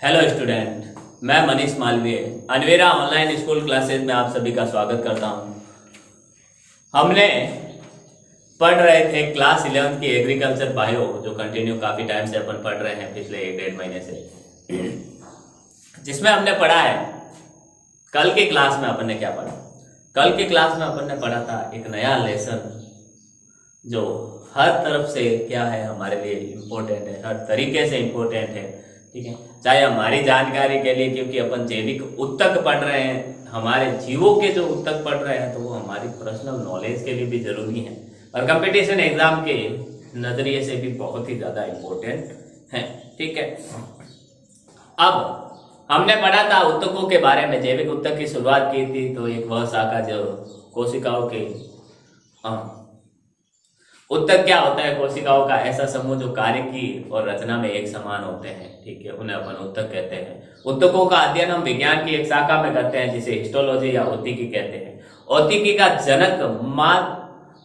Hello student, मैं मनीष मालवीय अनवेरा online school classes में आप सभी का स्वागत करता हूं। हमने पढ़ रहे थे क्लास 11 की एग्रीकल्चर बायो, जो कंटिन्यू काफ़ी टाइम से अपन पढ़ रहे हैं, पिछले 1-1.5 महीने से, जिसमें हमने पढ़ा है। कल की क्लास में अपन ने क्या पढ़ा? कल की क्लास में अपन ने पढ़ा था एक नया लेसन जो हर तरफ से क्या है, हमारे लिए इम्पोर्टेंट है, हर तरीके से इम्पोर्टेंट है। ठीक है, चाहे हमारी जानकारी के लिए, क्योंकि अपन जैविक उत्तक पढ़ रहे हैं, हमारे जीवों के जो उत्तक पढ़ रहे हैं, तो वो हमारी पर्सनल नॉलेज के लिए भी जरूरी है और कंपटीशन एग्जाम के नजरिए से भी बहुत ही ज्यादा इम्पोर्टेंट है। ठीक है, अब हमने पढ़ा था उत्तकों के बारे में। जैविक उत्तक की शुरुआत की थी तो एक वह शाखा जो कोशिकाओं के उत्तक क्या होता है? कोशिकाओं का ऐसा समूह जो कार्य की और रचना में एक समान होते हैं। ठीक है, उन्हें अपन उत्तक कहते हैं। उत्तकों का अध्ययन हम विज्ञान की एक शाखा में करते हैं जिसे हिस्टोलॉजी या औतिकी कहते हैं। औतिकी का जनक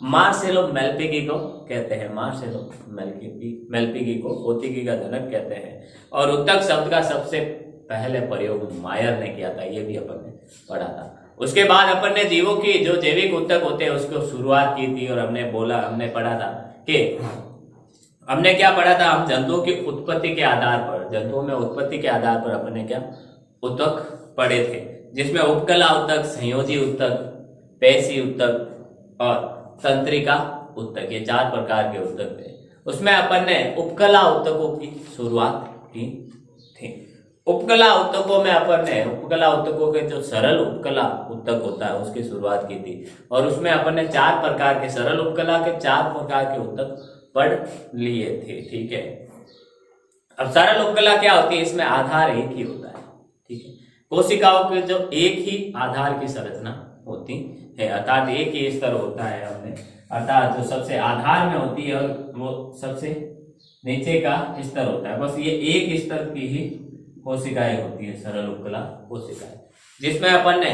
मार्सेलो मेलपिगी को कहते हैं। मार्सेलो मेलपिगी को औतिकी का जनक कहते हैं। और उत्तक शब्द का सबसे पहले प्रयोग मायर ने किया था, ये भी अपन ने पढ़ा था। उसके बाद अपन ने जीवों की जो जैविक उत्तक होते हैं उसको शुरुआत की थी और हमने पढ़ा था कि हमने क्या पढ़ा था? हम जंतुओं की उत्पत्ति के आधार पर, जंतुओं में उत्पत्ति के आधार पर अपन ने क्या उत्तक पढ़े थे, जिसमें उपकला उत्तक, संयोजी उत्तक, पेशी उत्तक और तंत्रिका उत्तक, ये 4 प्रकार के उत्तक थे। उसमें अपन ने उपकला उत्तकों की शुरुआत की थी। उपकला उत्तकों में अपन ने उपकला उत्तकों के जो सरल उपकला उत्तक होता है उसकी शुरुआत की थी और उसमें अपन ने 4 प्रकार के सरल उपकला के 4 प्रकार के उत्तक पढ़ लिए थे। ठीक है, अब सरल उपकला क्या होती है? इसमें आधार एक ही होता है। ठीक है, कोशिकाओं के जो एक ही आधार की संरचना होती है, अर्थात एक ही स्तर होता है हमने, अर्थात जो सबसे आधार में होती है और वो सबसे नीचे का स्तर होता है, बस ये एक स्तर की ही कोशिकाएं होती है सरल उपकला कोशिकाएं। जिसमें अपन ने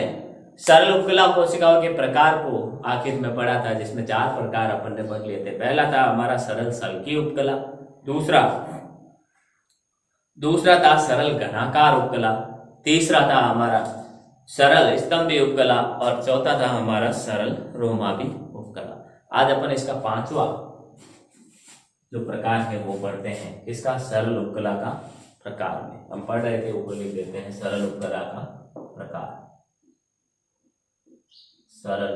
सरल उपकला कोशिकाओं के प्रकार को आखिर में पढ़ा था, जिसमें 4 प्रकार अपन ने पढ़ लिए थे। पहला था हमारा सरल सल्की उपकला, दूसरा था सरल घनाकार उपकला, तीसरा था हमारा सरल स्तंभी उपकला और चौथा था हमारा सरल रोमावी उपकला। आज अपन इसका 5वां जो प्रकार है वो पढ़ते हैं, इसका सरल उपकला का प्रकार में। हम पढ़ रहे थे, ऊपर लिख देते हैं सरल उपकला का प्रकार। सरल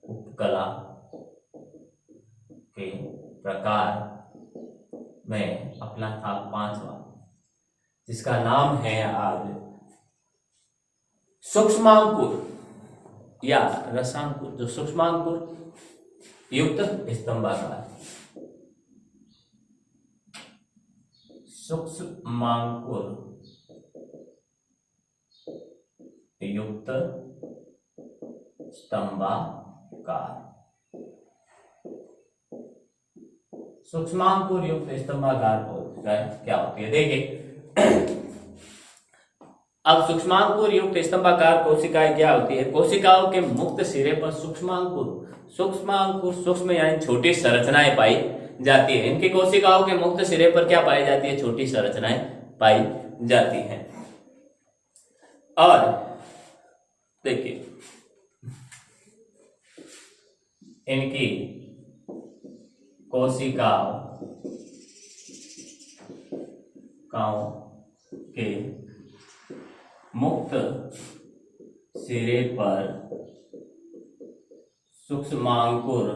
उपकला के प्रकार में अपना था 5वां, जिसका नाम है आज सूक्ष्मांकुर या रसांकुर। जो सूक्ष्मांकुर युक्त स्तंभाकार, सूक्ष्मांकुर युक्त स्तंभाकार। सूक्ष्मांकुर युक्त स्तंभाकार क्या होती है? देखिए, अब सूक्ष्मांकुर युक्त स्तंभाकार कोशिकाएं क्या होती है? कोशिकाओं के मुक्त सिरे पर सूक्ष्म यानी छोटी संरचनाएं पाई जाती है। इनकी कोशिकाओं के मुक्त सिरे पर क्या पाई जाती है? छोटी संरचनाएं पाई जाती हैं। और देखिए, इनकी कोशिकाओं के मुक्त सिरे पर सूक्ष्मांकुर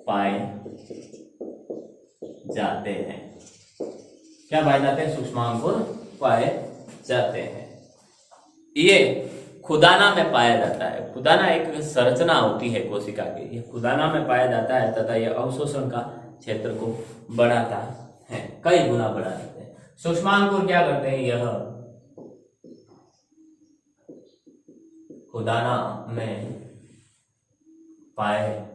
पाए जाते हैं। क्या पाए जाते हैं? सूक्ष्मांकुर पाए जाते हैं। ये खुदाना में पाया जाता है। खुदाना एक संरचना होती है कोशिका की, ये खुदाना में पाया जाता है तथा यह अवशोषण का क्षेत्र को बढ़ाता है, कई गुना बढ़ा देते हैं। सूक्ष्मांकुर क्या करते हैं? यह खुदाना में पाए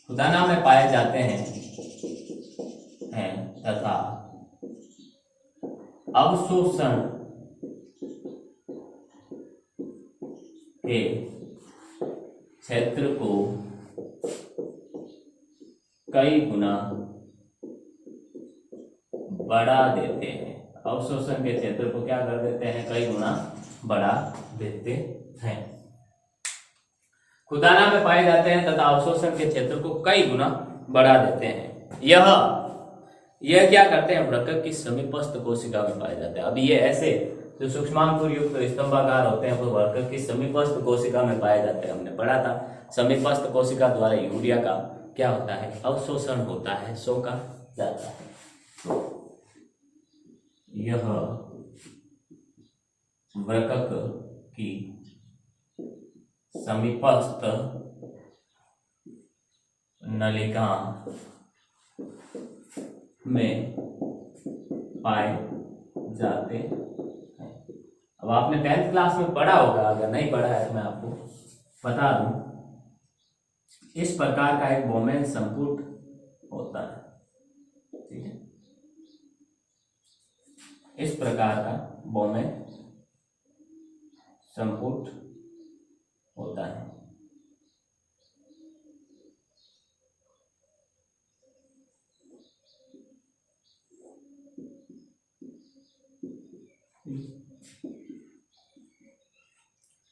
खुदाना में पाए जाते हैं तथा अवशोषण के क्षेत्र को कई गुना बढ़ा देते हैं। अवशोषण के क्षेत्र को क्या कर देते हैं? कई गुना बढ़ा देते हैं। खुदाना में पाए जाते हैं तथा अवशोषण के क्षेत्र को कई गुना बढ़ा देते हैं। यह क्या करते हैं? वृक्क की समीपस्थ कोशिका में पाए जाते हैं। अब ये ऐसे जो सूक्ष्मांकुर युक्त स्तंभाकार होते हैं वो वृक्क की समीपस्थ कोशिका में पाए जाते हैं। हमने पढ़ा था समीपस्थ कोशिका द्वारा यूरिया का क्या होता है? अवशोषण होता है, सोखा जाता है। यह वृक्क की समीपस्थ नलिका में पाए जाते हैं। अब आपने 10th क्लास में पढ़ा होगा, अगर नहीं पढ़ा है तो मैं आपको बता दूं, इस प्रकार का एक बोमेन संपुट होता है। ठीक है, इस प्रकार का बोमेन संपुट होता है।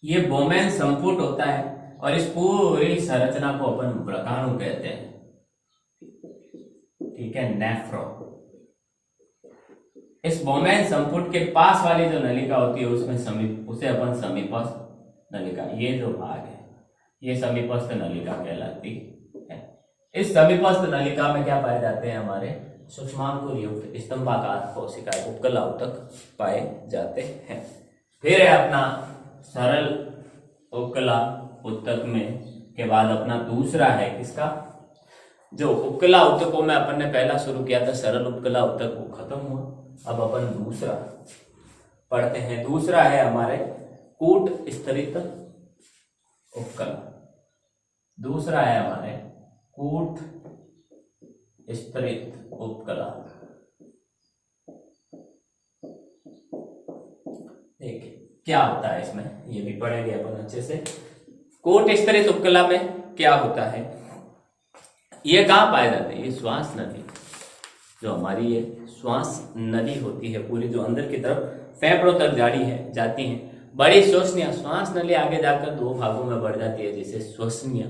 ये बोमेन संपुट होता है और इस पूरी संरचना को अपन व्रकाणु कहते हैं। ठीक है, नेफ्रो। इस बोमेन संपुट के पास वाली जो नलिका होती है उसमें उसे अपन समीपस्थ नलिका, ये जो भाग है ये समीपस्थ नलिका कहलाती है। इस समीपस्थ नलिका में क्या पाए जाते हैं? हमारे सूक्ष्मांकुर युक्त स्तंभाकार कोशिकाएं, उपकला उत्तक पाए जाते हैं। फिर है अपना सरल उपकला उत्तक में के बाद अपना दूसरा है किसका? जो उपकला उत्तकों में अपन ने पहला शुरू किया था सरल उपकला उत्तक, वो खत्म हुआ। अब अपन दूसरा पढ़ते हैं। दूसरा है हमारे कूट स्तरित उपकला। दूसरा है हमारे कूट स्तरित उपकला। देखिए क्या होता है इसमें, ये भी पढ़ेंगे अपन अच्छे से। कूट स्तरित उपकला में क्या होता है? ये कहाँ पाए जाते हैं? ये श्वास नली, जो हमारी ये श्वास नली होती है पूरी, जो अंदर की तरफ फेफड़ों तक जाती है। बड़ी श्वसनीय श्वास नली आगे जाकर दो भागों में बढ़ जाती है, जिसे श्वसनी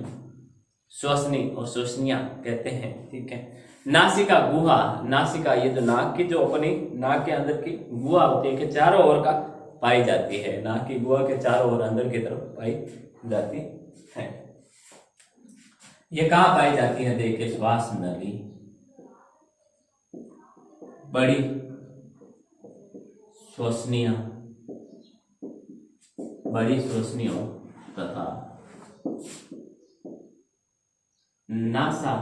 और श्वसनीय कहते हैं। ठीक है, नासिका गुहा, नासिका ये जो नाक की जो अपनी नाक के अंदर की गुहा होती है कि चारों ओर का पाई जाती है। नाक की गुहा के चारों ओर अंदर की तरफ पाई जाती है। ये कहाँ पाई जाती है? देखिए, श्वास नली, बड़ी श्वसनीय तथा नासा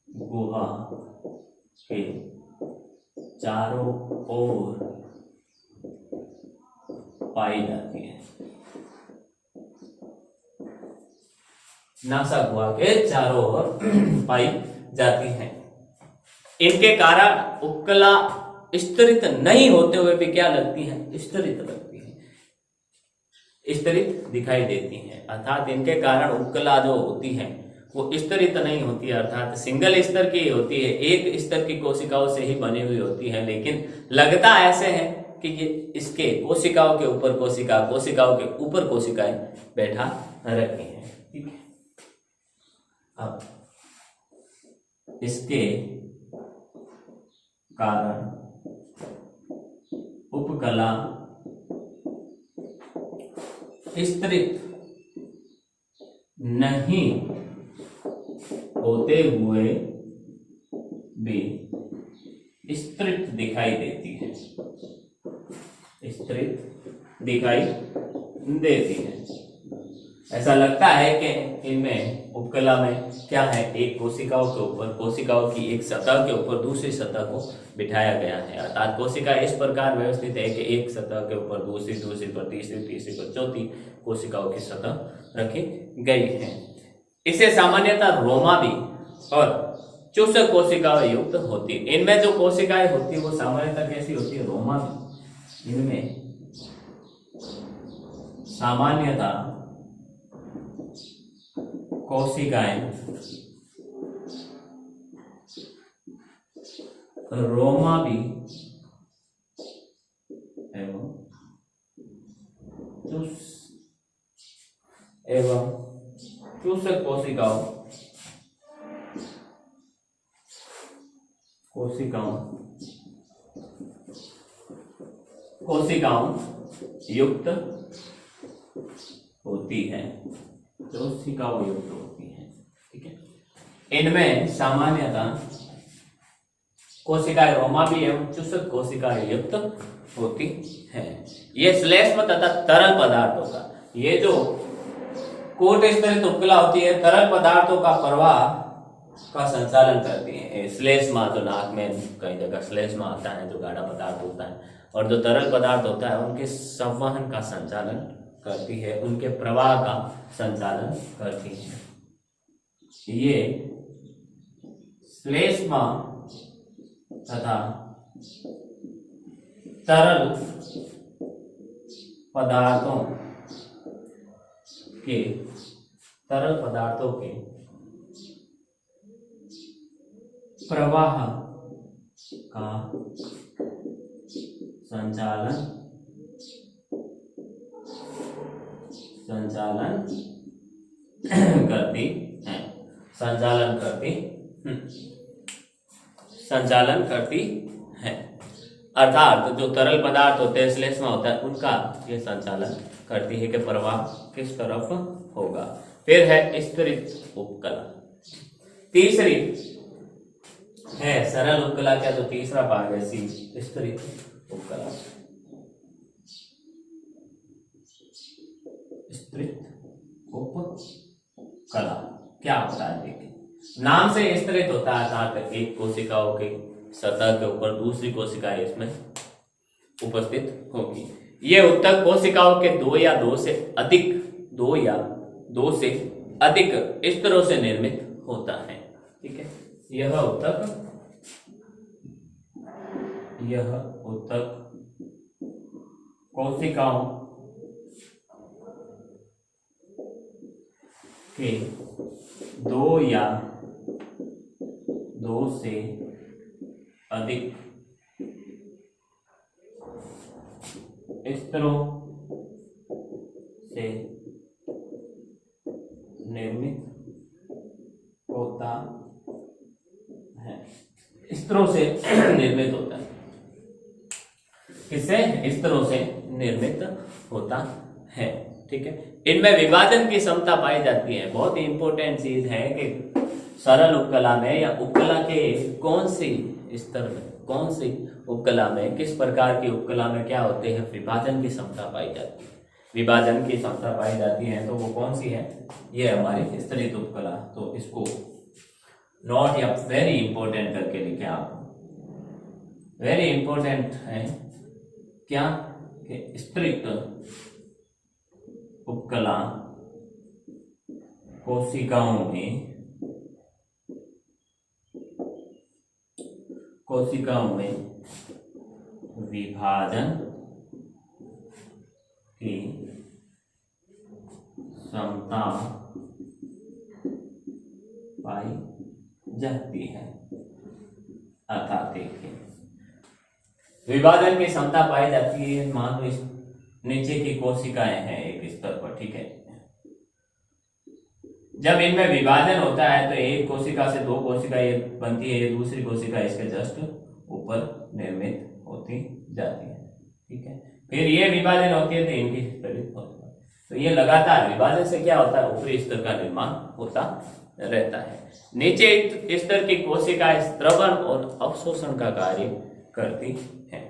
गुहा के चारों ओर पाई जाती है। नासा गुहा के चारों ओर पाई जाती है। इनके कारण उपकला स्तरित नहीं होते हुए भी क्या लगती है? स्तरित लगती है, स्तरित दिखाई देती है। अर्थात इनके कारण उपकला जो होती है वो स्तरित नहीं होती है, अर्थात सिंगल स्तर की होती है, एक स्तर की कोशिकाओं से ही बनी हुई होती है। लेकिन लगता ऐसे है कि ये इसके कोशिकाओं के ऊपर कोशिकाओं के ऊपर कोशिकाएं बैठा रखी हैं। ठीक है, अब इसके कारण उपकला स्तरित नहीं होते हुए भी स्तरित दिखाई देती है, स्तरित दिखाई देती है। ऐसा लगता है कि इनमें उपकला में क्या है? एक कोशिकाओं के ऊपर, कोशिकाओं की एक सतह के ऊपर दूसरी सतह को बिठाया गया है। अर्थात कोशिका इस प्रकार व्यवस्थित है कि एक सतह के ऊपर दूसरी पर तीसरी पर चौथी कोशिकाओं की सतह रखी गई है। इसे सामान्यतः रोमावी और चूसक कोशिकाएं युक्त होती है। इनमें जो कोशिकाएं होती है वो सामान्यतः कैसी होती है? रोमावी। इनमें सामान्यतः कोशिकाएं रोमाबी एवं चूसक कोशिकाओं युक्त होती है, कोशिकाओं युक्त होती है। ठीक है, इनमें सामान्यतः कोशिकाएं रोमाबी एवं चूसक कोशिकाएं युक्त होती है। ये श्लेष्म तथा तरल पदार्थों का, ये जो कोट स्तरित उपकला होती है, तरल पदार्थों का प्रवाह का संचालन करती है। श्लेष्मा जो नाक में कई जगह श्लेष्मा आता है, जो गाढ़ा पदार्थ होता है, और जो तरल पदार्थ होता है उनके संवहन का संचालन करती है, उनके प्रवाह का संचालन करती है। ये श्लेष्मा तथा तरल पदार्थों के प्रवाह का संचालन करती है, संचालन करती है। अर्थात जो तरल पदार्थ होते हैं, श्लेष्मा होता है, उनका ये संचालन करती है कि प्रवाह किस तरफ होगा। फिर है स्तरित उपकला। तीसरी है सरल उपकला का जो तीसरा भाग है स्तरित उपकला। स्तरित उपकला क्या होता है देखिए, नाम से स्तरित होता है, अर्थात एक कोशिकाओं के सतह के ऊपर दूसरी कोशिका इसमें उपस्थित होगी। ये उत्तक कोशिकाओं के दो या दो से अधिक स्तरों से निर्मित होता है। ठीक है, यह उत्तक कोशिकाओं के दो या दो से अधिक स्तरों से निर्मित होता है। स्तरों से निर्मित होता है, किससे? स्तरों से निर्मित होता है। ठीक है, इनमें विभाजन की क्षमता पाई जाती है। बहुत ही इंपॉर्टेंट चीज है कि सरल उपकला में या उपकला के कौन सी स्तर में, कौन सी उपकला में, किस प्रकार की उपकला में क्या होते हैं, विभाजन की क्षमता पाई जाती है। विभाजन की क्षमता पाई जाती है तो वो कौन सी है? ये हमारी स्तरित उपकला। तो इसको नोट या वेरी इंपॉर्टेंट करके लिखे आप। वेरी इंपॉर्टेंट है क्या कि स्तरित उपकला कोशिकाओं में विभाजन की क्षमता पाई जाती है। अर्थात देखिए, विभाजन की क्षमता पाई जाती है। मान लो इस नीचे की कोशिकाएं हैं एक स्तर पर, ठीक है, जब इनमें विभाजन होता है तो एक कोशिका से दो कोशिका ये बनती है, ये दूसरी कोशिका इसके जस्ट ऊपर निर्मित होती जाती है। ठीक है, फिर ये विभाजन होती है तो इनकी स्तरित होती है। तो ये लगातार विभाजन से क्या होता है, ऊपरी स्तर का निर्माण होता रहता है। नीचे स्तर की कोशिकाएं स्त्रवण और अवशोषण का कार्य करती है।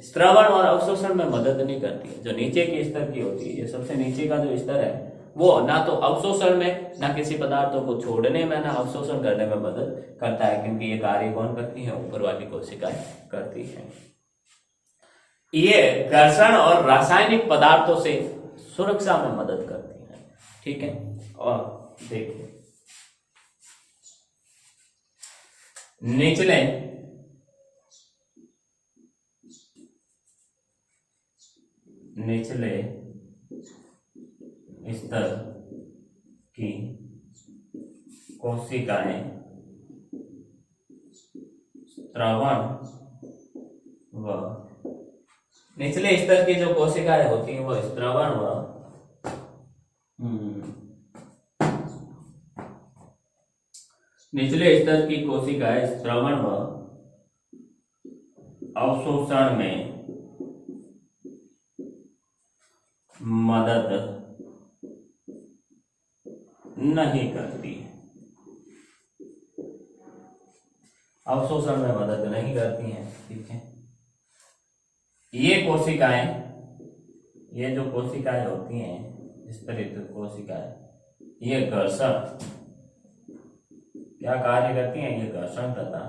स्त्रवण और अवशोषण में मदद नहीं करती है। जो नीचे के स्तर की होती है, ये सबसे नीचे का जो स्तर है, वो ना तो अवशोषण में, ना किसी पदार्थों को छोड़ने में, ना अवशोषण करने में मदद करता है, क्योंकि ये कार्य कौन करती है? ऊपर वाली कोशिकाएं करती है। ये घर्षण और रासायनिक पदार्थों से सुरक्षा में मदद करती है। ठीक है, और देखिए निचले स्तर की कोशिकाएं स्रवण व निचले स्तर की जो कोशिकाएं होती हैं वो स्रवण व निचले स्तर की कोशिकाएं स्रवण व अवशोषण में मदद नहीं करती है। अवशोषण में मदद नहीं करती हैं, ठीक है। ये कोशिकाएं, ये जो कोशिकाएं होती हैं स्तरित कोशिकाएं, ये घर्षण क्या कार्य करती हैं? ये घर्षण तथा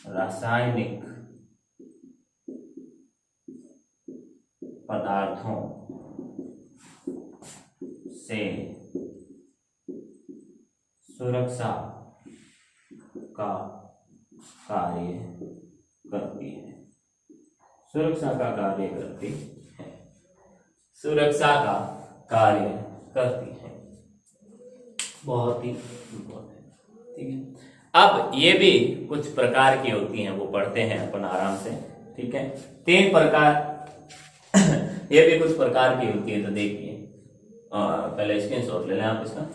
रासायनिक पदार्थों से सुरक्षा का कार्य करती है। सुरक्षा का कार्य करती है। सुरक्षा का कार्य करती है। बहुत ही इम्पोर्टेंट, ठीक है। अब ये भी कुछ प्रकार की होती हैं, वो पढ़ते हैं अपन आराम से, ठीक है। 3 प्रकार ये भी कुछ प्रकार की होती है, तो देखिए पहले स्क्रीनशॉट ले लें आप इसका।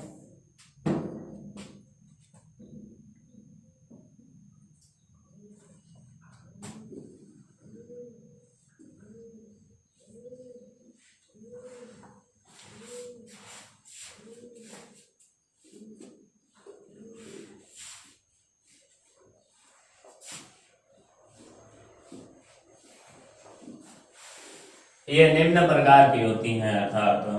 ये निम्न प्रकार की होती हैं, अर्थात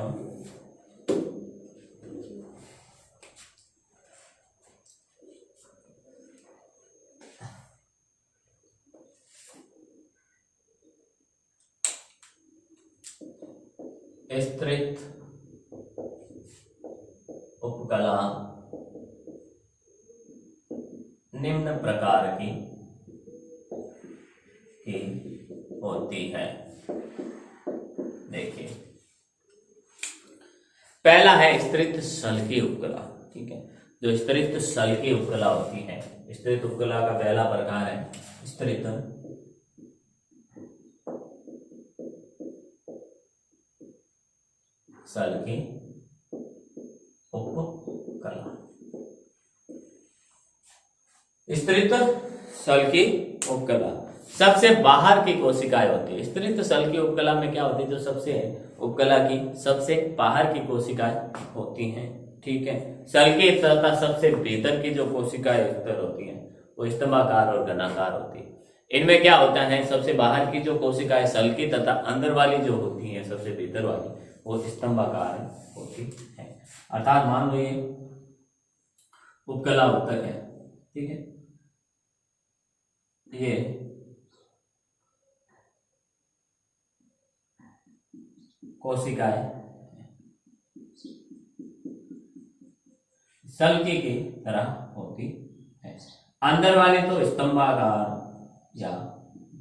स्तरित उपकला निम्न प्रकार की होती है। देखिए, पहला है स्तरित सल्की उपकला, ठीक है। जो स्तरित सल्की उपकला होती है, स्तरित उपकला का पहला प्रकार है स्तरित सल्की उपकला। स्तरित सल्की उपकला सबसे बाहर की कोशिकाएं होती है। स्तरित सल्की उपकला में क्या होती है? जो सबसे उपकला की सबसे बाहर की कोशिकाएं होती हैं, ठीक है। सल्की तथा सबसे भीतर की जो कोशिकाएं स्तर होती हैं वो स्तंभाकार और घनाकार होती है। इनमें क्या होता है? सबसे बाहर की जो कोशिकाएं सल्की तथा अंदर वाली जो होती हैं सबसे भीतर वाली वो स्तंभाकार होती है। अर्थात मान लो ये उपकला उत्तक है, ठीक है। ये कोशिकाएं सल्की की तरह होती है। अंदर वाली तो स्तंभाकार या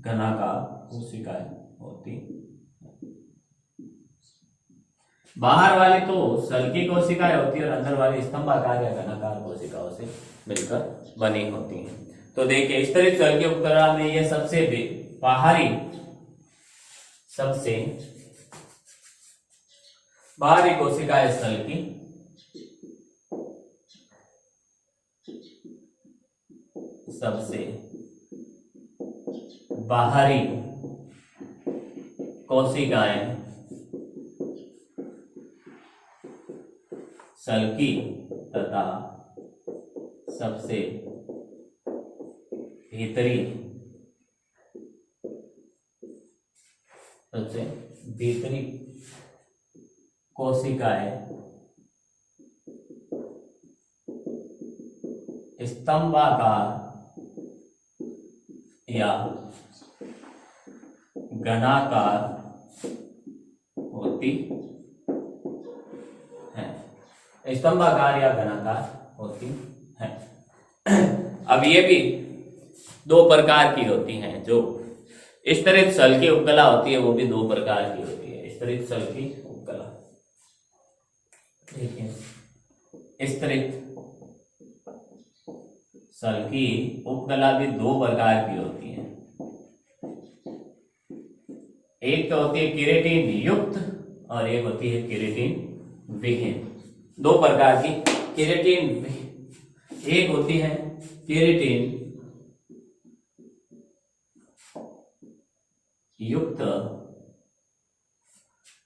घनाकार कोशिकाएं होती, बाहर वाली तो सल्की कोशिकाएं होती है और अंदर वाली स्तंभाकार या घनाकार कोशिकाओं से मिलकर बनी होती हैं। तो देखिए, स्तरित सल्की उपकला में ये सबसे बाहरी कोशिकाएं सल्की, सबसे बाहरी कोशिकाएं सल्की तथा सबसे भीतरी कोशिकाएं स्तंभाकार या घनाकार होती है। स्तंभाकार या घनाकार होती है। अब ये भी 2 प्रकार की होती हैं। जो स्तरित सल्की उपकला होती है वो भी 2 प्रकार की होती है। स्तरित सल्की उपकला देखिए स्तरित सल की उपकला भी दो प्रकार की होती है। एक तो होती है केराटिन युक्त और एक होती है केराटिन विहीन। दो प्रकार की केराटिन, एक होती है केराटिन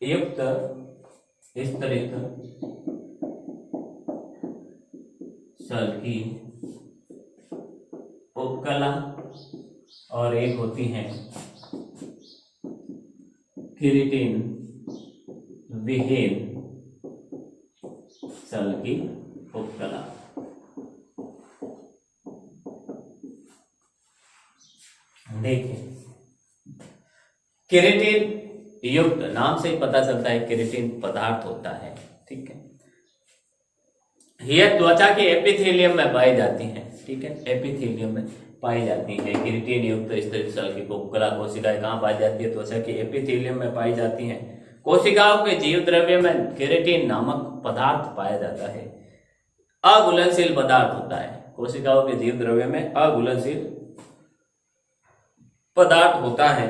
युक्त स्तरित सल की उपकला और एक होती है केराटिन विहीन सल की उपकला। देखिए केराटिन युक्त नाम से ही पता चलता है केराटिन पदार्थ होता है, ठीक है। यह त्वचा के एपिथेलियम में पाई जाती है, ठीक है, एपिथेलियम में पाई जाती है। केराटिन युक्त स्तरित सल की उपकला कोशिकाएं कहाँ पाई जाती है? त्वचा के एपिथेलियम में पाई जाती हैं। कोशिकाओं के जीव द्रव्य में केराटिन नामक पदार्थ पाया जाता है। अघुलनशील पदार्थ होता है। कोशिकाओं के जीव द्रव्य में अघुलनशील पदार्थ होता है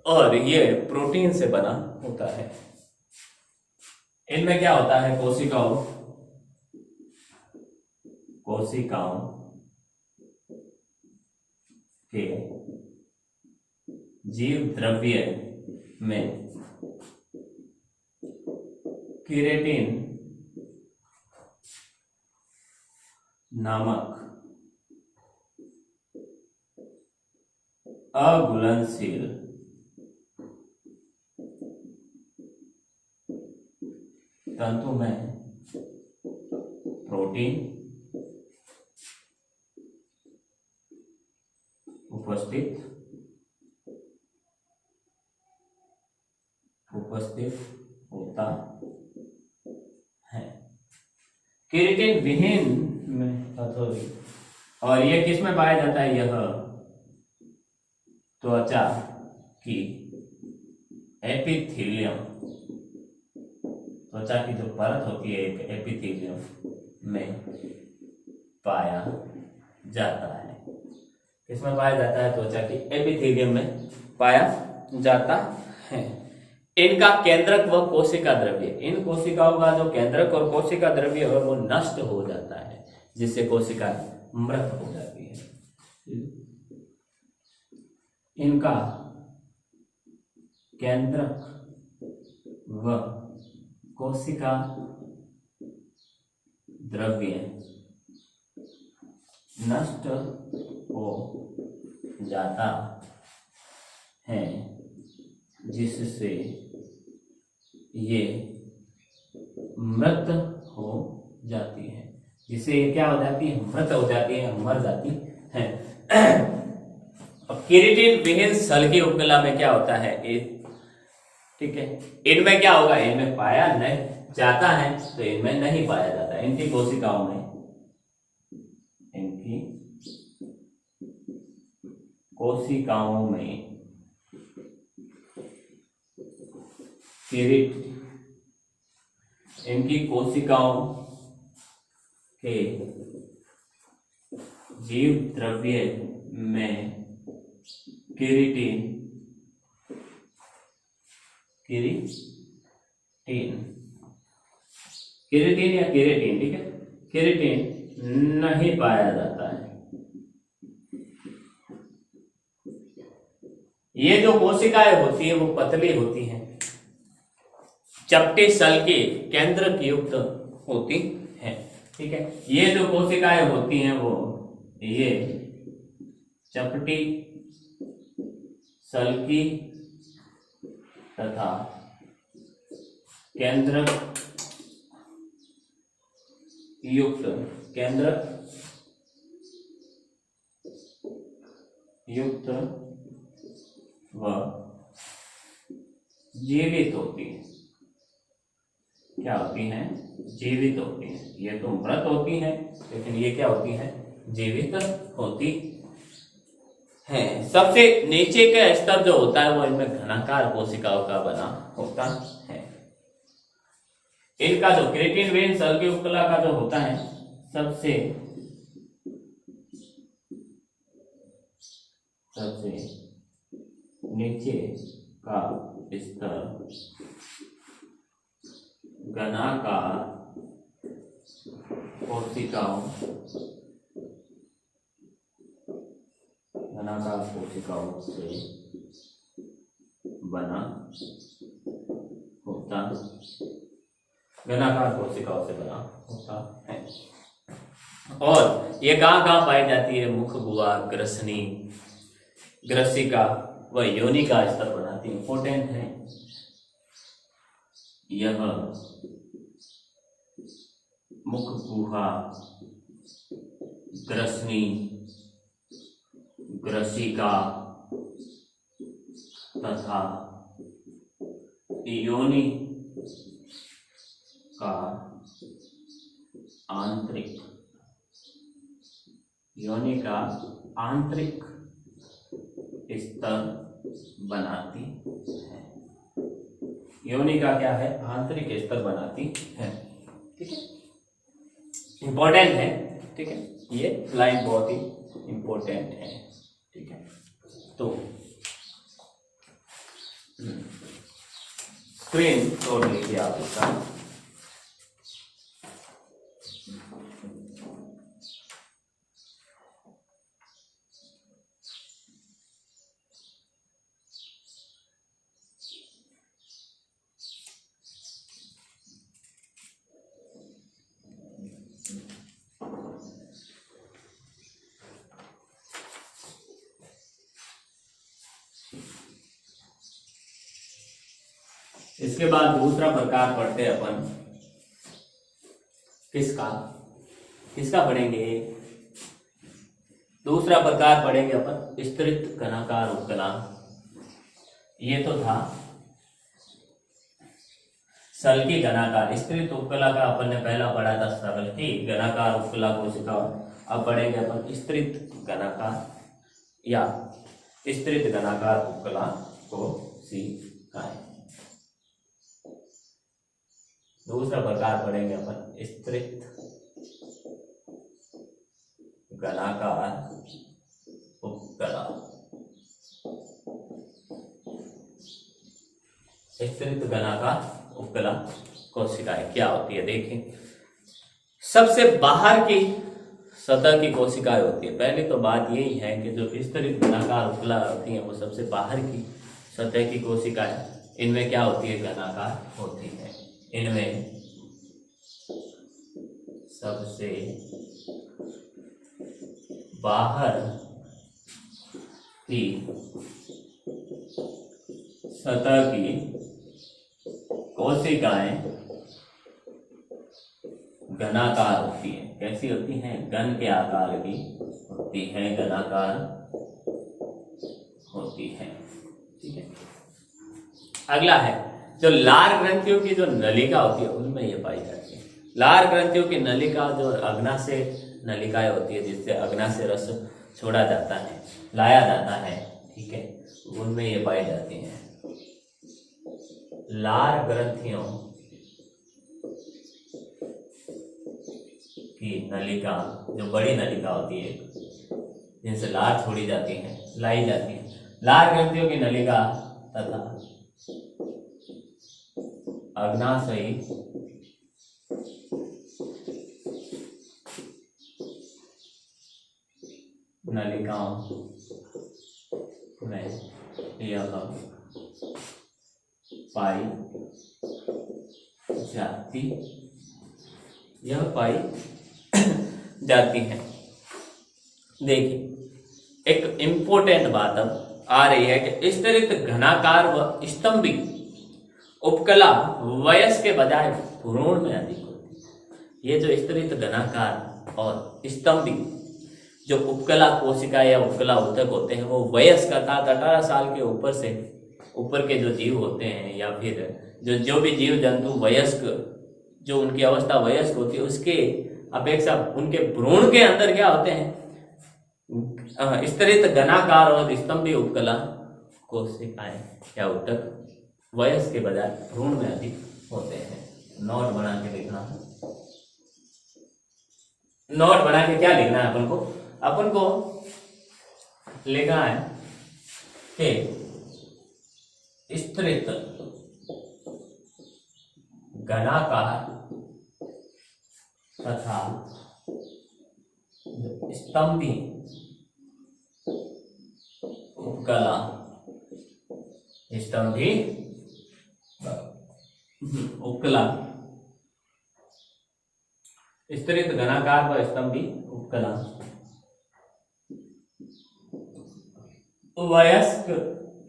और ये प्रोटीन से बना होता है। इनमें क्या होता है? कोशिकाओं के जीव द्रव्य में केराटिन नामक अघुलनशील तंतु में प्रोटीन उपस्थित होता है। केराटिन विहीन में और यह किस में पाया जाता है? यह त्वचा की एपिथेलियम, त्वचा की जो परत होती है एक एपिथेलियम में पाया जाता है। किसमें पाया जाता है? त्वचा की एपिथेलियम में पाया जाता है। इनका केंद्रक व कोशिका द्रव्य, इन कोशिकाओं का जो केंद्रक और कोशिका द्रव्य है वो नष्ट हो जाता है, जिससे कोशिका मृत हो जाती है। इनका केंद्रक व कोशिका द्रव्य नष्ट हो जाता है, जिससे ये मृत हो जाती है। जिससे ये क्या हो जाती है? मृत हो जाती है, मर जाती है। अब केराटिन विहीन सल की उपकला में क्या होता है? ठीक है, इनमें क्या होगा? इनमें पाया नहीं जाता है, तो इनमें नहीं पाया जाता। इनकी कोशिकाओं में इनकी कोशिकाओं के जीव द्रव्य में केराटिन या केराटिन, ठीक है, केराटिन नहीं पाया जाता है। ये जो कोशिकाएं होती है वो पतली होती हैं, चपटी सल के केंद्रक युक्त होती है, ठीक है। ये जो कोशिकाएं होती हैं वो ये चपटी सल की तथा केंद्रक युक्त व जीवित होती है। क्या होती हैं? जीवित होती हैं। ये तो मृत होती हैं, लेकिन ये क्या होती हैं? जीवित होती हैं। सबसे नीचे का स्तर जो होता है वो इनमें घनाकार कोशिकाओं का बना होता है। इनका जो क्रेटिन वेन सल की उपकला का जो होता है सबसे नीचे का स्तर घनाकार कोशिकाओं से बना होता है। और ये कहाँ पाई जाती है? मुख, गुहा, ग्रसनी, ग्रसिका व योनि का स्तर बनाती है। इंपॉर्टेंट है यह मुख, गुहा, ग्रसनी, ग्रसिका तथा योनि का आंतरिक स्तर बनाती है। योनि का क्या है? आंतरिक स्तर बनाती है। ठीक है, इंपॉर्टेंट है। ठीक है, ये लाइन बहुत ही इंपॉर्टेंट है। ठीक है, तो स्क्रीन छोड़ लीजिए आप इसका। इसके बाद दूसरा प्रकार पढ़ते अपन। किसका पढ़ेंगे? दूसरा प्रकार पढ़ेंगे अपन स्तरित घनाकार उपकला। ये तो था सल्की घनाकार। स्तरित उपकला का अपन ने पहला पढ़ा था सल्की घनाकार उपकला कोशिका। अब पढ़ेंगे अपन स्तरित घनाकार या स्तरित घनाकार उपकला कोशिकाएं। दूसरा प्रकार पढ़ेंगे अपन स्तरित घनाकार उपकला। स्तरित घनाकार उपकला कोशिकाएं क्या होती है? देखें, सबसे बाहर की सतह की कोशिकाएं होती है। पहले तो बात यही है कि जो स्तरित घनाकार उपकला होती हैं वो सबसे बाहर की सतह की कोशिकाएं, इनमें क्या होती है? घनाकार होती है। इनमें सबसे बाहर की सतह की कोशिकाएं घनाकार होती हैं। कैसी होती हैं? घन के आकार की होती हैं, घनाकार होती हैं। ठीक है, अगला है जो लार ग्रंथियों की जो नलिका होती है उनमें ये पाई जाती है। लार ग्रंथियों की नलिका जो अग्नाशय नलिकाएं होती है, जिससे अग्नाशय रस छोड़ा जाता है, लाया जाता है। ठीक है, उनमें ये पाई जाती हैं। लार ग्रंथियों की नलिका, जो बड़ी नलिका होती है जिनसे लार छोड़ी जाती है, लाई जाती है, लार ग्रंथियों की नलिका तथा अग्नाशयी नलिकाओं में यह पाई जाती है। देखिए, एक इंपॉर्टेंट बात अब आ रही है कि स्तरित घनाकार व स्तंभी उपकला वयस्क के बजाय भ्रूण में अधिक होती है। ये जो स्तरित घनाकार और स्तंभी जो उपकला कोशिका या उपकला ऊतक होते हैं वो वयस्क अर्थात 18 साल के ऊपर से ऊपर के जो जीव होते हैं या फिर जो भी जीव जंतु वयस्क, जो उनकी अवस्था वयस्क होती है, उसके अपेक्षा उनके भ्रूण के अंदर क्या होते हैं? स्तरित घनाकार और स्तंभी उपकला कोशिकाएं या ऊतक वयस्क के बजाय भ्रूण में अधिक होते हैं। नोट बना के लिखना, नोट बना के क्या लिखना है अपन को? अपन को लिखना है कि स्तरित घनाकार तथा स्तंभी उपकला, स्तंभी उपकला, स्तरित घनाकार व स्तंभी उपकला वयस्क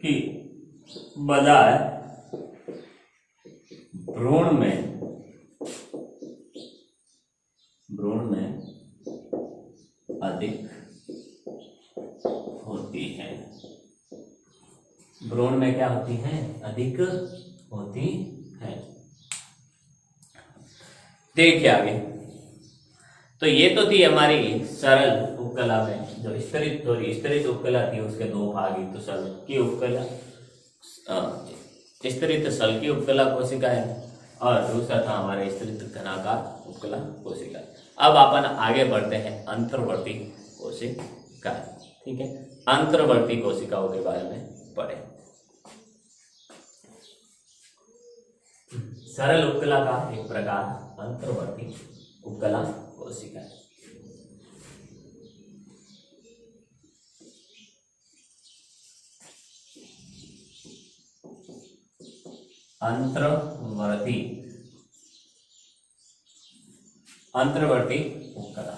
की बजाय भ्रूण में अधिक होती है। भ्रूण में क्या होती है? अधिक होती है। देखिए आगे, तो ये तो थी हमारी सरल उपकला में जो स्तरित उपकला थी, उसके दो भाग, एक तो सरल की उपकला, स्तरित सल की उपकला कोशिकाएं, और दूसरा था हमारे स्तरित घनाकार उपकला कोशिकाएं। अब अपन आगे बढ़ते हैं अंतर्वर्ती कोशिकाएं। ठीक है, अंतर्वर्ती कोशिकाओं के बारे में पढ़े। सरल उपकला का एक प्रकार अंतर्वर्ती उपकला कोशिकाएं। अंतर्वर्ती उपकला,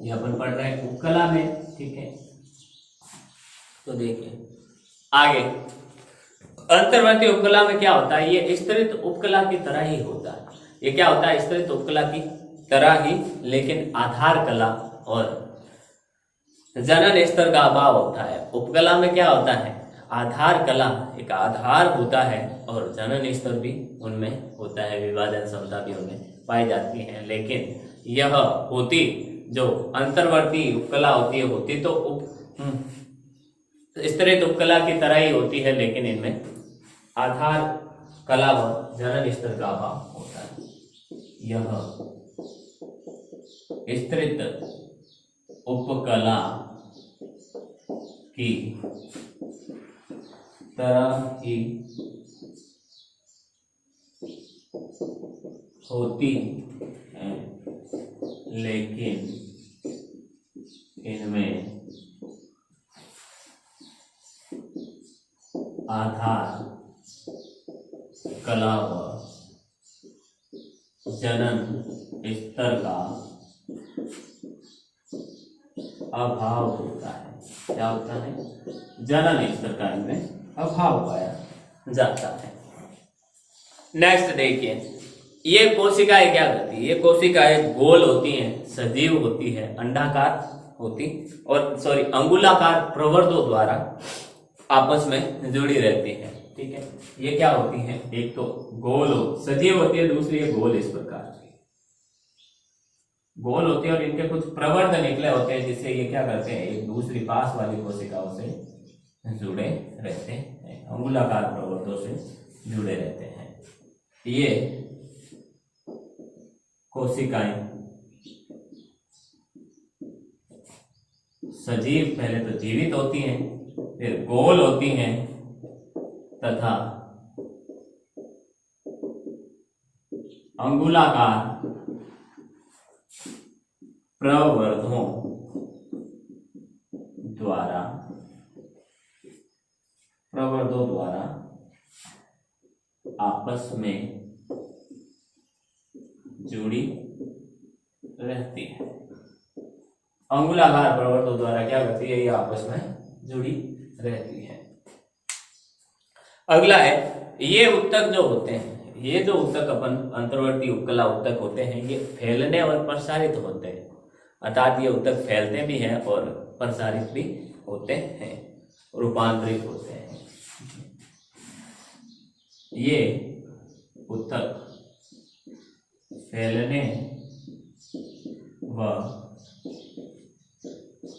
ये अपन पढ़ रहे हैं उपकला में। ठीक है, तो देखिए आगे, अंतर्वर्ती उपकला में क्या होता है? ये स्तरित उपकला की तरह ही होता है। ये क्या होता है? स्तरित उपकला की तरह ही, लेकिन आधार कला और जनन स्तर का अभाव होता है। उपकला में क्या होता है? आधार कला एक आधार होता है और जनन स्तर भी उनमें होता है, विभाजन क्षमता भी उनमें पाई जाती है। लेकिन यह होती जो अंतर्वर्ती उपकला होती तो स्तरित उपकला की तरह ही होती है, लेकिन इनमें आधार कला व जनन स्तर का अभाव होता है। यह स्तरित उपकला की तरह ही होती है, लेकिन इनमें आधार कला व जनन स्तर का अभाव होता है। क्या होता है? जनन स्तर का इनमें अभाव पाया जाता है। नेक्स्ट देखिए, ये कोशिकाएं क्या करती है? ये कोशिकाएं गोल होती हैं, सजीव होती है, अंडाकार होती और अंगुलाकार प्रवर्धों द्वारा आपस में जुड़ी रहती है। ठीक है, ये क्या होती है? एक तो गोल सजीव होती है, दूसरी है गोल, इस प्रकार गोल होती है और इनके कुछ प्रवर्ध निकले होते हैं, जिससे ये क्या करते हैं? एक दूसरी पास वाली कोशिकाओं से जुड़े रहते हैं, अंगुलाकार प्रवर्धों से जुड़े रहते हैं। ये कोशिकाएं सजीव, पहले तो जीवित होती हैं, फिर गोल होती हैं तथा अंगुलाकार प्रवर्धों द्वारा आपस में जुड़ी रहती है। अंगुलाकार प्रवर्धों द्वारा क्या करती है? ये आपस में जुड़ी रहती है। अगला है, ये उत्तक जो होते हैं, ये जो उत्तक अपन अंतर्वर्ती उपकला उत्तक होते हैं, ये फैलने और प्रसारित होते हैं। अर्थात ये उत्तक फैलते भी हैं और प्रसारित भी होते हैं, रूपांतरित होते हैं। ये उत्तक फैलने व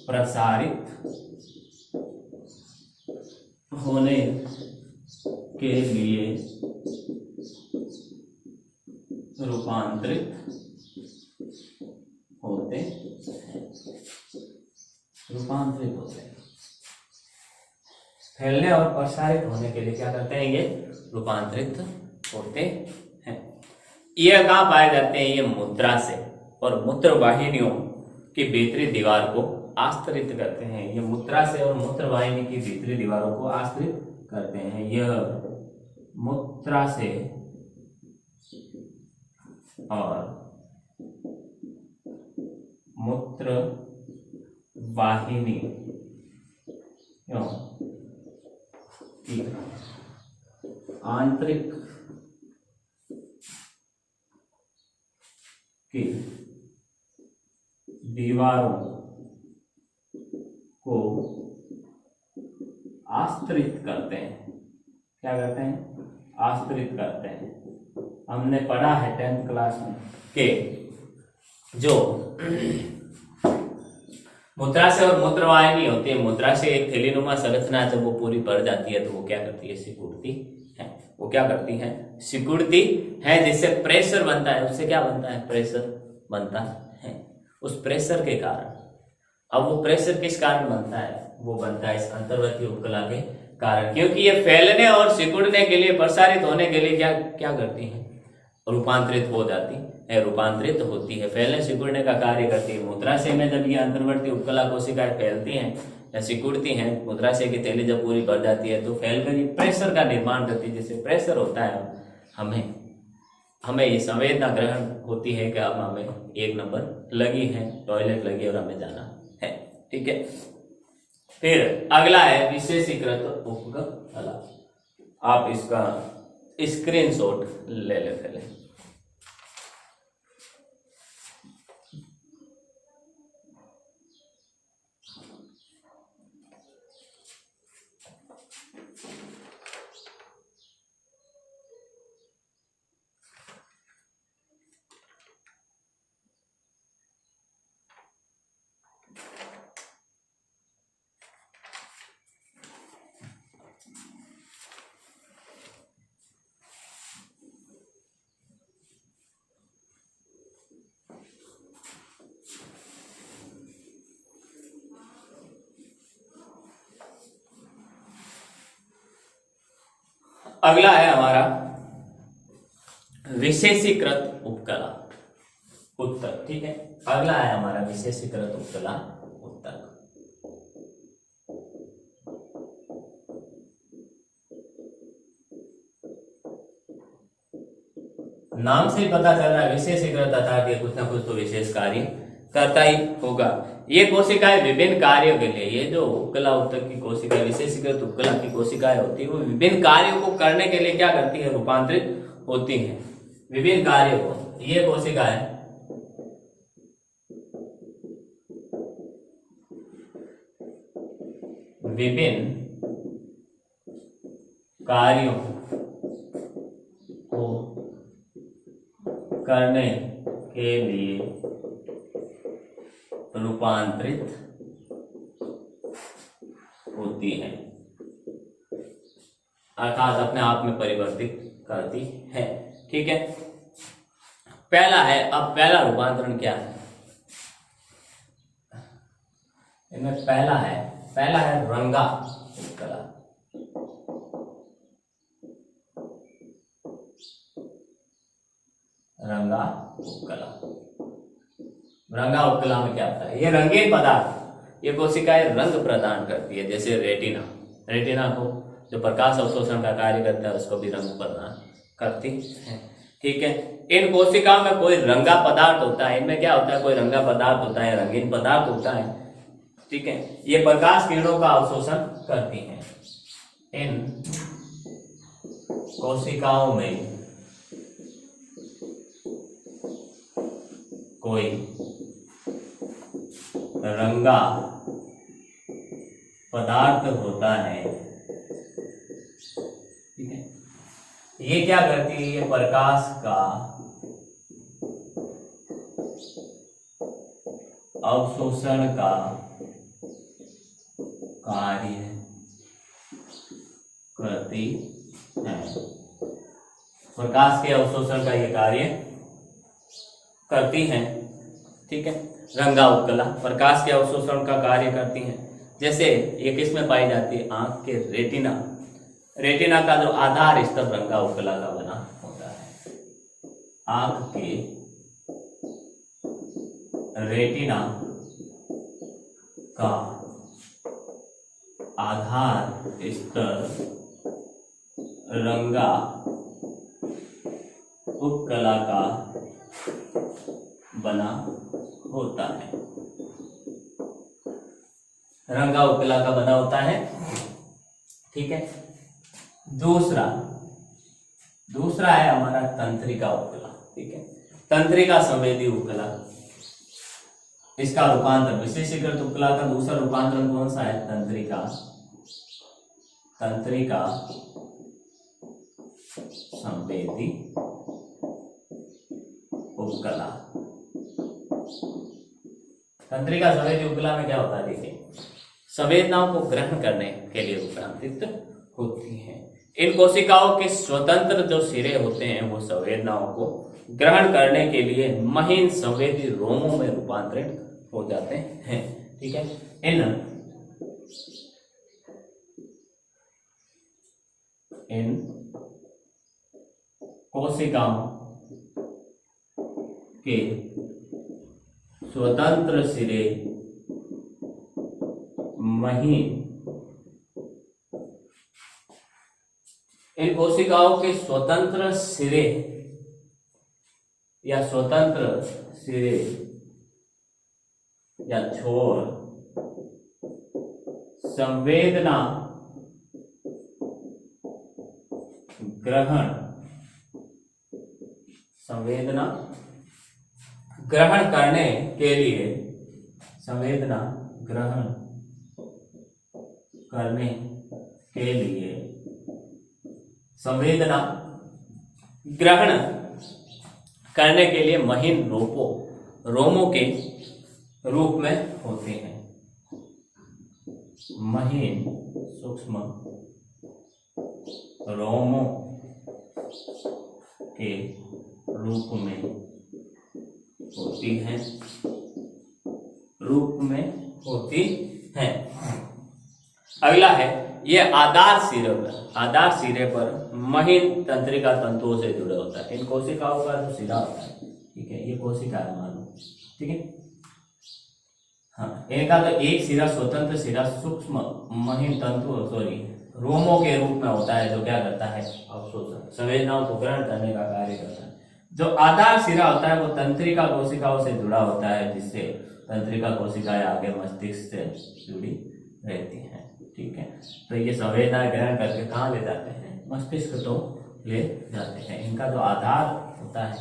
प्रसारित होने के लिए रूपांतरित होते हैं। फैलने और प्रसारित होने के लिए क्या करते हैं, ये रूपांतरित होते हैं। ये कहाँ पाए जाते हैं, ये मूत्रा से और मूत्र वाहिनियों की भीतरी दीवार को आस्तरित करते हैं। ये मूत्रा से और मूत्र वाहिनी की भीतरी दीवारों को आस्तरित करते हैं। यह मूत्रा से और मूत्र वाहिनी की आंतरिक की दीवारों को आस्तरित करते हैं। क्या करते हैं, आस्तरित करते हैं। हमने पढ़ा है 10th क्लास में कि जो मूत्रा से और मूत्रवाहिनी होती है, मूत्रा से एक थैलीनुमा संरचना जब वो पूरी भर जाती है तो वो क्या करती है, सिकुड़ती है। वो क्या करती है, सिकुड़ती है, जिससे प्रेशर बनता है। उससे क्या बनता है, प्रेशर बनता है। उस प्रेशर के कारण, अब वो प्रेशर किस कारण बनता है, वो बनता है इस अंतर्वर्ती उपकला के कारण, क्योंकि ये फैलने और सिकुड़ने के लिए, प्रसारित होने के लिए क्या क्या करती है, रूपांतरित हो जाती है, रूपांतरित होती है, फैलने सिकुड़ने का कार्य करती है। मूत्राशय में जब ये अंतर्वर्ती उपकला कोशिकाएं फैलती हैं या सिकुड़ती हैं, मूत्राशय की थैली जब पूरी भर जाती है तो फैलकर ये प्रेशर का निर्माण करती है। जिससे प्रेशर होता है, हमें ये संवेदना ग्रहण होती है कि अब हमें 1 नंबर लगी है, टॉयलेट लगी और हमें जाना है। ठीक है, फिर अगला है विशेषीकृत उपकला। आप इसका स्क्रीनशॉट ले ले पहले। अगला है हमारा विशेषीकृत उपकला उत्तक। ठीक है, अगला है हमारा विशेषीकृत उपकला उत्तक। नाम से ही पता चल रहा है विशेषीकृत अर्थात ये कुछ ना कुछ तो विशेष कार्य करता ही होगा। ये कोशिकाएं विभिन्न कार्यों के लिए, ये जो उपकला उत्तक की कोशिकाएं, विशेषीकृत उपकला की कोशिकाएं होती है, वो विभिन्न कार्यों को करने के लिए क्या करती है, रूपांतरित होती हैं विभिन्न कार्यों को। ये कोशिकाएं विभिन्न कार्यों को करने के लिए रूपांतरित होती है, अर्थात अपने आप में परिवर्तित करती है। ठीक है, पहला है, अब पहला रूपांतरण क्या है इनमें, पहला है रंगा उपकला। रंगा उपकला, रंगा उपकला में क्या होता है, ये रंगीन पदार्थ, ये कोशिकाएं रंग प्रदान करती है। जैसे रेटिना को जो प्रकाश अवशोषण का कार्य करता है उसको भी रंग प्रदान करती है। ठीक है, इन कोशिकाओं में कोई रंगा पदार्थ होता है, इनमें क्या होता है, कोई रंगा पदार्थ होता है, रंगीन पदार्थ होता है। ठीक है, ये प्रकाश किरणों का अवशोषण करती हैं। इन कोशिकाओं में कोई रंगा पदार्थ होता है। ठीक है, ये क्या करती है, ये प्रकाश का अवशोषण का कार्य करती है। प्रकाश के अवशोषण का ये कार्य करती हैं, ठीक है। रंगा उपकला प्रकाश के अवशोषण का कार्य करती हैं। जैसे ये किस में पाई जाती है, आंख के रेटिना, रेटिना का जो आधार स्तंभ रंगा उपकला का बना होता है। आंख के रेटिना का आधार स्तंभ रंगा उपकला का बना होता है। रंगा उपकला का बना होता है, ठीक है। दूसरा है हमारा तंत्रिका उपकला, ठीक है। तंत्रिका संवेदी उपकला, इसका रूपांतर विशेषीकृत उपकला का दूसरा रूपांतरण कौन सा है, तंत्रिका संवेदी उपकला। तंत्रिका संवेदी उपकला में क्या होता है, देखिए संवेदनाओं को ग्रहण करने के लिए रूपांतरित होती हैं। इन कोशिकाओं के स्वतंत्र जो सिरे होते हैं वो संवेदनाओं को ग्रहण करने के लिए महीन संवेदी रोमों में रूपांतरित हो जाते हैं, ठीक है। इन कोशिकाओं के स्वतंत्र सिरे महीन, इन कोशिकाओं के स्वतंत्र सिरे या स्वतंत्र सिरे या छोर संवेदना ग्रहण करने के लिए, संवेदना ग्रहण करने के लिए, संवेदना ग्रहण करने के लिए महीन रोमों के रूप में होते हैं। महीन सूक्ष्म रोमों के रूप में होती हैं, अगला है ये आधार सिरे पर महीन तंत्रिका तंतुओं से जुड़े होता है। इन कोशिकाओं का जो सिरा होता है, ठीक है, ये कोशिका है मान लो, ठीक है। हाँ, इनका तो एक सिरा स्वतंत्र सिरा सूक्ष्म महीन तंतु रोमों के रूप में होता है, जो क्या करता है, अवशोषण संवेदनाओं को ग्रहण करने का कार्य करता है। जो आधार सिरा होता है वो तंत्रिका कोशिकाओं से जुड़ा होता है, जिससे तंत्रिका कोशिकाएं आगे मस्तिष्क से जुड़ी रहती हैं, ठीक है। तो ये संवेदना ग्रहण करके कहाँ ले जाते हैं, मस्तिष्क तो ले जाते हैं। इनका जो आधार होता है,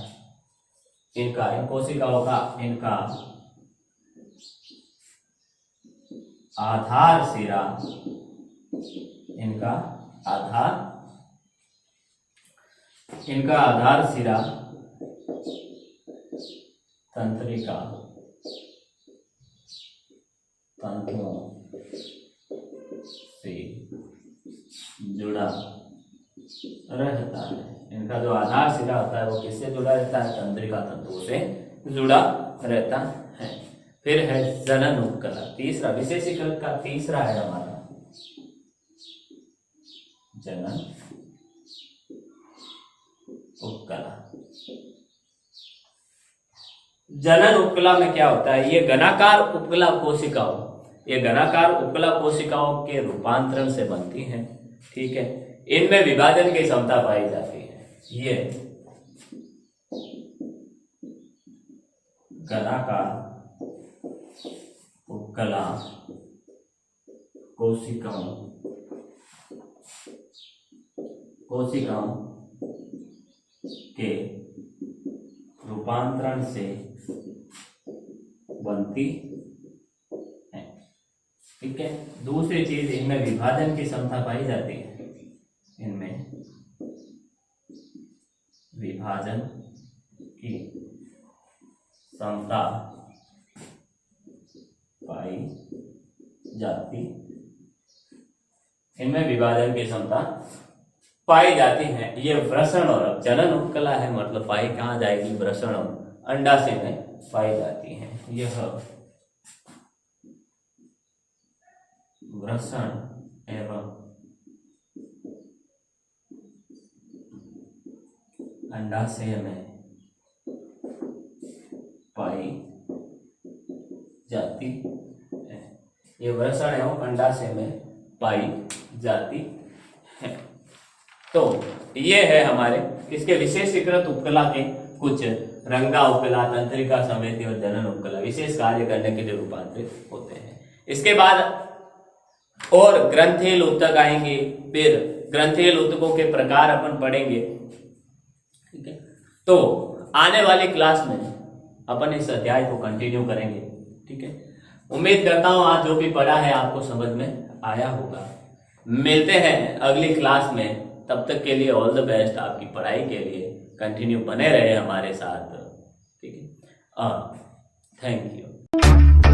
इन कोशिकाओं का इनका आधार सिरा, इनका आधार सिरा तंत्रिका तंतुओं से जुड़ा रहता है। इनका जो आधार सिरा होता है वो किससे जुड़ा रहता है, तंत्रिका तंतुओं से जुड़ा रहता है। फिर है जनन उपकला, तीसरा विशेषीकृत का तीसरा है हमारा जनन उपकला। जनन उपकला में क्या होता है, ये घनाकार उपकला कोशिकाओं के रूपांतरण से बनती हैं, ठीक है। इनमें विभाजन की क्षमता पाई जाती है। ये घनाकार उपकला कोशिकाओं के रूपांतरण से बनती है, ठीक है। दूसरी चीज, इनमें विभाजन की क्षमता पाई जाती है। इनमें विभाजन की क्षमता पाई जाती, इनमें विभाजन की क्षमता पाई जाती है। ये वृषण और जनन उपकला है, मतलब पाई कहाँ जाएगी, वृषण अंडाशय में पाई जाती हैं। यह वृषण एवं अंडाशय में पाई जाती है। ये वृषण एवं अंडाशय में पाई जाती है। तो ये है हमारे इसके विशेषीकृत उपकला के कुछ रंगा उपकला, तंत्रिका, संवेदी और जनन उपकला विशेष कार्य करने के लिए रूपांतरित होते हैं। इसके बाद और ग्रंथिल ऊतक आएंगे, फिर ग्रंथिल ऊतकों के प्रकार अपन पढ़ेंगे। ठीक है, तो आने वाली क्लास में अपन इस अध्याय को कंटिन्यू करेंगे। ठीक है, उम्मीद करता हूं आज जो भी पढ़ा है आपको समझ में आया होगा। मिलते हैं अगली क्लास में, तब तक के लिए ऑल द बेस्ट। आपकी पढ़ाई के लिए कंटिन्यू बने रहे हमारे साथ। ठीक है, थैंक यू।